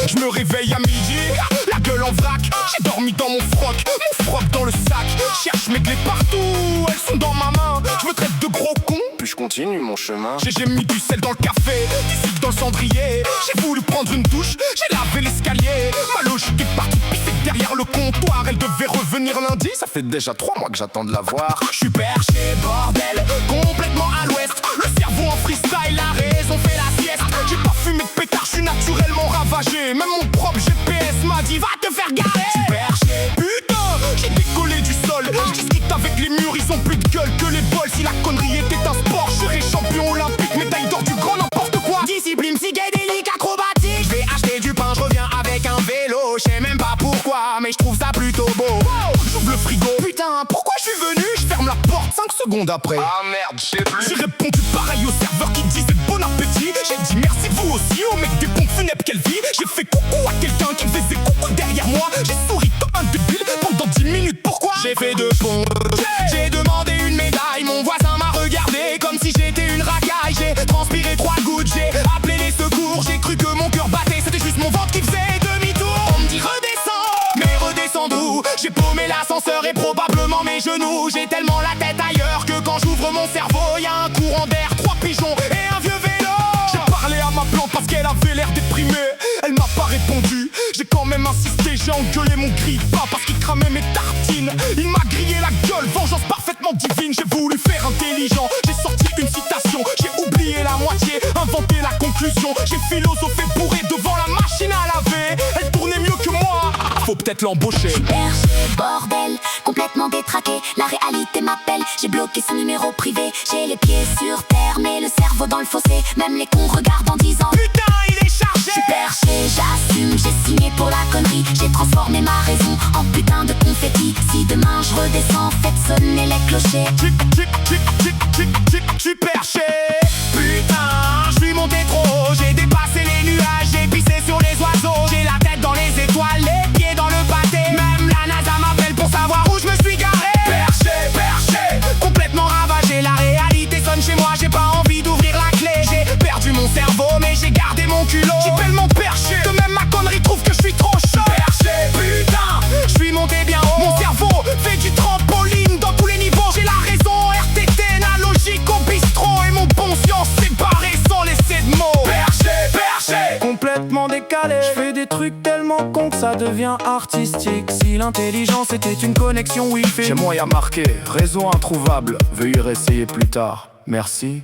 Je me réveille à midi, la gueule en vrac. J'ai dormi dans mon froc dans le sac. Cherche mes clés partout, elles sont dans ma main. Je me traite de gros con, Puis je continue mon chemin. j'ai mis du sel dans le café, du sucre dans le cendrier. J'ai voulu prendre une douche, j'ai lavé l'escalier. Ma logique est partie pisser derrière le comptoir. Elle devait revenir lundi, ça fait déjà 3 mois que j'attends de la voir. Je suis perché, bordel, complètement à l'ouest. Le cerveau en freestyle, la raison fait la sieste. J'ai pas fumé de pétard, je suis naturellement ravagé. Même mon propre GPS m'a dit va te faire garer. Je suis perché, Putain, j'ai décollé du sol. Je discute avec les murs, ils ont plus de gueule que les bols. Si la connerie était un sport, je serais champion olympique, médaille d'or du grand n'importe quoi. discipline psychédélique acrobatique. Je vais acheter du pain, je reviens avec un vélo. Je sais même pas pourquoi, mais je trouve ça plutôt beau. J'ouvre le frigo, putain, pourquoi je suis venu? Je ferme la porte 5 secondes après. Ah merde, je sais plus. J'ai répondu pareil au serveur qui disait bon appétit. J'ai dit merci vous aussi au mec des pompes funèbres, quelle vie. J'ai fait coucou à quelqu'un qui faisait coucou derrière moi. J'ai souri comme un débile pendant 10 minutes, pourquoi? J'ai fait 2 ponts, j'ai demandé une médaille. Mon voisin m'a regardé comme si j'étais une racaille. J'ai transpiré 3 gouttes, j'ai appelé les secours. J'ai cru que mon cœur battait, c'était juste mon ventre qui faisait demi-tour. On me dit redescends, mais redescends d'où? J'ai paumé l'ascenseur et probablement mes genoux. J'ai tellement la tête ailleurs que quand j'ouvre mon cerveau, y'a un courant d'air, 3 pigeons et un vieux vélo. J'ai parlé à ma plante parce qu'elle avait l'air déprimée. Elle m'a pas répondu, j'ai quand même insisté. J'ai engueulé mon grille-pain parce qu'il cramait mes tartines. Il m'a grillé la gueule, vengeance parfaitement divine. J'ai voulu faire intelligent, j'ai sorti une citation. J'ai oublié la moitié, inventé la conclusion. J'ai philosophé bourré devant la machine à laver. Elle tournait mieux que moi, faut peut-être l'embaucher. Perché, bordel, complètement détraqué. La réalité m'appelle, j'ai bloqué son numéro privé. J'ai les pieds sur terre, mais le cerveau dans le fossé. Même les cons regardent en disant Putain, il est chargé. je suis perché, j'assume, j'ai signé pour la connerie. J'ai transformé ma raison en putain de confetti. Si demain je redescends, faites sonner les clochers. Je suis perché. Putain, je suis monté trop haut, j'ai dépassé les nuages, j'ai pissé sur les oiseaux. J'ai la tête dans les étoiles, les pieds dans le pâté. Même la NASA m'appelle pour savoir où je me suis garé. Perché, complètement ravagé. La réalité sonne chez moi, j'ai pas envie d'ouvrir la clé. J'ai perdu mon cerveau, mais j'ai gardé mon culot. J'ai tellement perché que même ma connerie trouve que je suis trop chaud. Perché, putain, je suis monté bien haut. Mon cerveau fait du trampoline dans tous les niveaux. J'ai la raison, RTT, la logique au bistrot. Et mon bon science s'est barré sans laisser de mots. Perché, Complètement décalé, je fais des trucs tellement cons que ça devient artistique. Si l'intelligence était une connexion Wi-Fi. J'ai moyen marqué, réseau introuvable. Veuillez réessayer plus tard. Merci.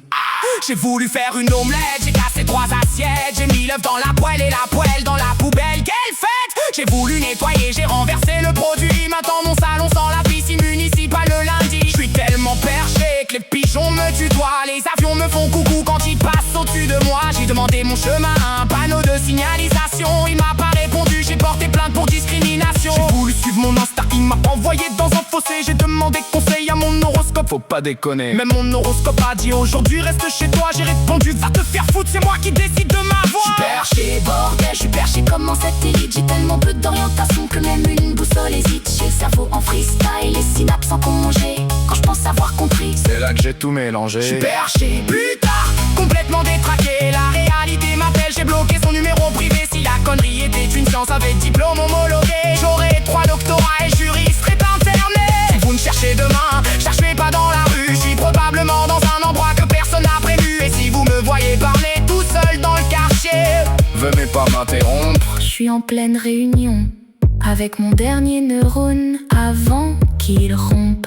j'ai voulu faire une omelette, j'ai cassé 3 assiettes. J'ai mis l'œuf dans la poêle et la poêle dans la poubelle. Quelle fête! J'ai voulu nettoyer, j'ai renversé le produit. Maintenant mon salon sent la piscine municipale le lundi. Je suis tellement perché que les pigeons me tutoient. Les avions me font coucou quand ils passent au-dessus de moi. J'ai demandé mon chemin à un panneau de signalisation. Il m'a pas répondu, j'ai porté plainte pour discrimination. J'ai voulu suivre mon instinct, il m'a envoyé dans un fossé. J'ai demandé conseil à mon horoscope, Faut pas déconner. même mon horoscope a dit aujourd'hui reste chez toi. J'ai répondu va te faire foutre, c'est moi qui décide de ma voix. Perché, bordel, je suis perché comme en satellite. J'ai tellement peu d'orientation que même une boussole hésite. J'ai le cerveau en freestyle, les synapses en congé. Quand je pense avoir compris, C'est là que j'ai tout mélangé. Je suis perché, putain, complètement détraqué. La réalité m'appelle, j'ai bloqué son numéro privé. Si la connerie était une science avec diplôme homologué, j'aurais 3 doctorats et juriste serait interné. Si vous me cherchez demain, cherchez pas dans la rue. Je suis probablement dans un endroit que personne n'a prévu. Et si vous me voyez parler tout seul dans le quartier, Venez pas m'interrompre. je suis en pleine réunion avec mon dernier neurone avant qu'il rompe.